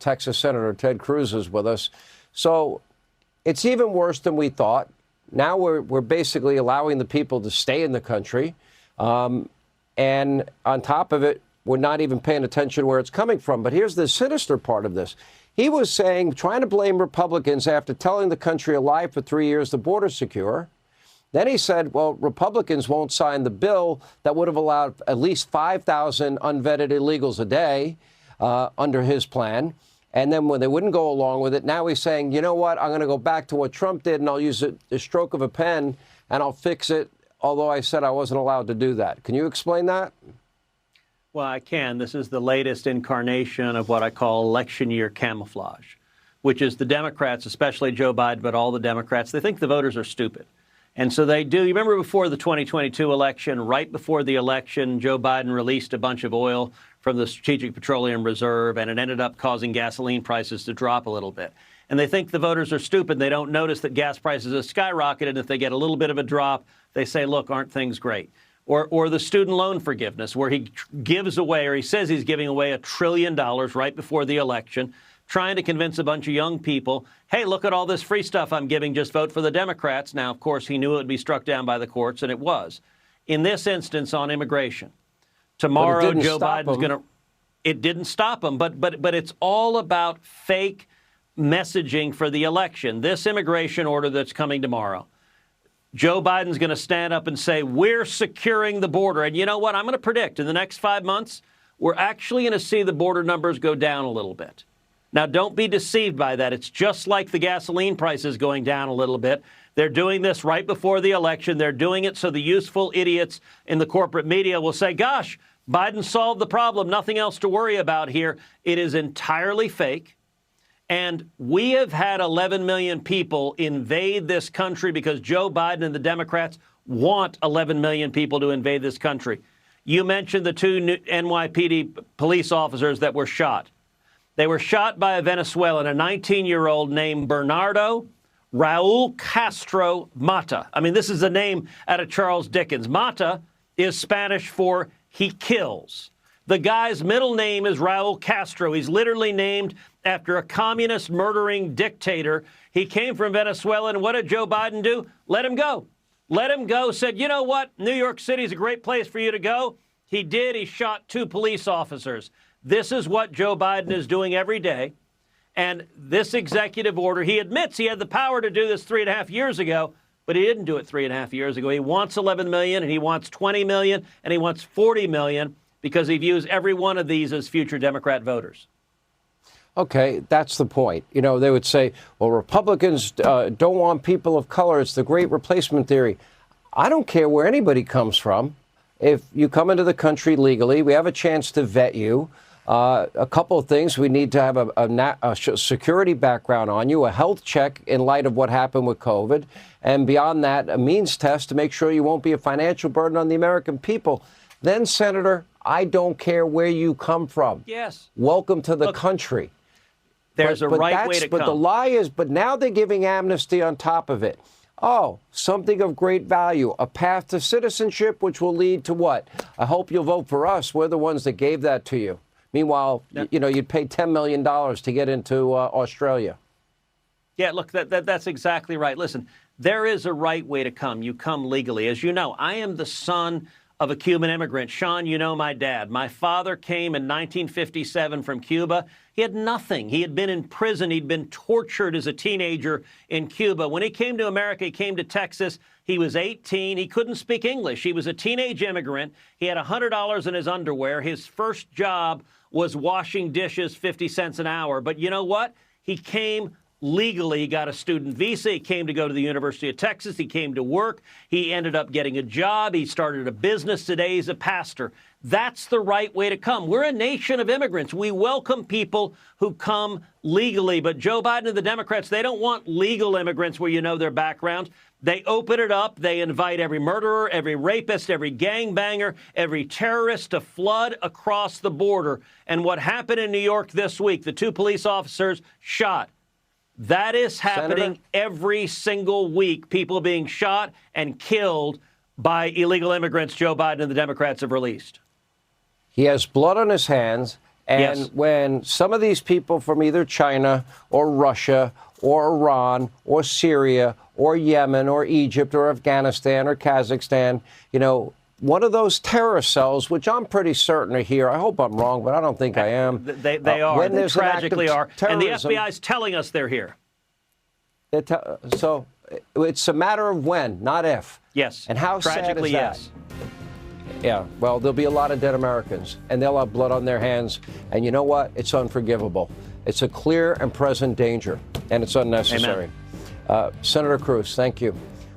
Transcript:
Texas Senator Ted Cruz is with us. So it's even worse than we thought. Now we're basically allowing the people to stay in the country. And on top of it, we're not even paying attention where it's coming from. But here's the sinister part of this. He was trying to blame Republicans after telling the country a lie for 3 years the border's secure. Then he said, well, Republicans won't sign the bill that would have allowed at least 5,000 unvetted illegals a day under his plan. And then when they wouldn't go along with it, now he's saying, you know what, I'm going to go back to what Trump did and I'll use a stroke of a pen and I'll fix it, although I said I wasn't allowed to do that. Can you explain that? Well, I can. This is the latest incarnation of what I call election year camouflage, which is the Democrats, especially Joe Biden, but all the Democrats, they think the voters are stupid. And so they do. You remember before the 2022 election, right before the election, Joe Biden released a bunch of oil from the Strategic Petroleum Reserve, and it ended up causing gasoline prices to drop a little bit. And they think the voters are stupid. They don't notice that gas prices have skyrocketed. And if they get a little bit of a drop, they say, look, aren't things great? Or the student loan forgiveness, where he gives away, or he says he's giving away $1 trillion right before the election, trying to convince a bunch of young people, hey, look at all this free stuff I'm giving, just vote for the Democrats. Now, of course, he knew it would be struck down by the courts, and it was. In this instance on immigration, tomorrow Joe Biden's going to... It didn't stop him, but it's all about fake messaging for the election. This immigration order that's coming tomorrow, Joe Biden's going to stand up and say, we're securing the border. And you know what? I'm going to predict in the next 5 months, we're actually going to see the border numbers go down a little bit. Now, don't be deceived by that. It's just like the gasoline prices going down a little bit. They're doing this right before the election. They're doing it so the useful idiots in the corporate media will say, gosh, Biden solved the problem. Nothing else to worry about here. It is entirely fake. And we have had 11 million people invade this country because Joe Biden and the Democrats want 11 million people to invade this country. You mentioned the two NYPD police officers that were shot. They were shot by a Venezuelan, a 19-year-old named Bernardo Raul Castro Mata. I mean, this is a name out of Charles Dickens. Mata is Spanish for he kills. The guy's middle name is Raul Castro. He's literally named after a communist murdering dictator. He came from Venezuela, and what did Joe Biden do? Let him go. Let him go. Said, you know what? New York City is a great place for you to go. He did. He shot 2 police officers. This is what Joe Biden is doing every day. And this executive order, he admits he had the power to do this 3.5 years ago, but he didn't do it 3.5 years ago. He wants 11 million, and he wants 20 million, and he wants 40 million because he views every one of these as future Democrat voters. Okay, that's the point. You know, they would say, well, Republicans don't want people of color. It's the great replacement theory. I don't care where anybody comes from. If you come into the country legally, we have a chance to vet you. A couple of things. We need to have a security background on you, a health check in light of what happened with COVID, and beyond that, a means test to make sure you won't be a financial burden on the American people. Then, Senator, I don't care where you come from. Yes. Welcome to the country. There's a right way to come. But the lie is, but now they're giving amnesty on top of it. Oh, something of great value, a path to citizenship, which will lead to what? I hope you'll vote for us. We're the ones that gave that to you. Meanwhile, you know, you'd pay $10 million to get into Australia. Yeah, look, that's exactly right. Listen, there is a right way to come. You come legally. As you know, I am the son of a Cuban immigrant. Sean, you know my dad. My father came in 1957 from Cuba. He had nothing. He had been in prison. He'd been tortured as a teenager in Cuba. When he came to America, he came to Texas. He was 18. He couldn't speak English. He was a teenage immigrant. He had $100 in his underwear. His first job was washing dishes, 50 cents an hour. But you know what? He came legally. He got a student visa. He came to go to the University of Texas. He came to work. He ended up getting a job. He started a business. Today he's a pastor. That's the right way to come. We're a nation of immigrants. We welcome people who come legally. But Joe Biden and the Democrats, they don't want legal immigrants where you know their backgrounds. They open it up. They invite every murderer, every rapist, every gangbanger, every terrorist to flood across the border. And what happened in New York this week, the 2 police officers shot. That is happening, Senator, every single week. People being shot and killed by illegal immigrants Joe Biden and the Democrats have released. He has blood on his hands. And Yes. when some of these people from either China or Russia or Iran or Syria or Yemen or Egypt or Afghanistan or Kazakhstan, you know, one of those terrorist cells, which I'm pretty certain are here. I hope I'm wrong, but I don't think I am. They are. When They there's an act of tragically are. And the terrorism, FBI is telling us they're here. So it's a matter of when, not if. Yes. And how tragically, sad is that? yes. Yeah, well, there'll be a lot of dead Americans, and they'll have blood on their hands. And you know what? It's unforgivable. It's a clear and present danger, and it's unnecessary. Senator Cruz, thank you.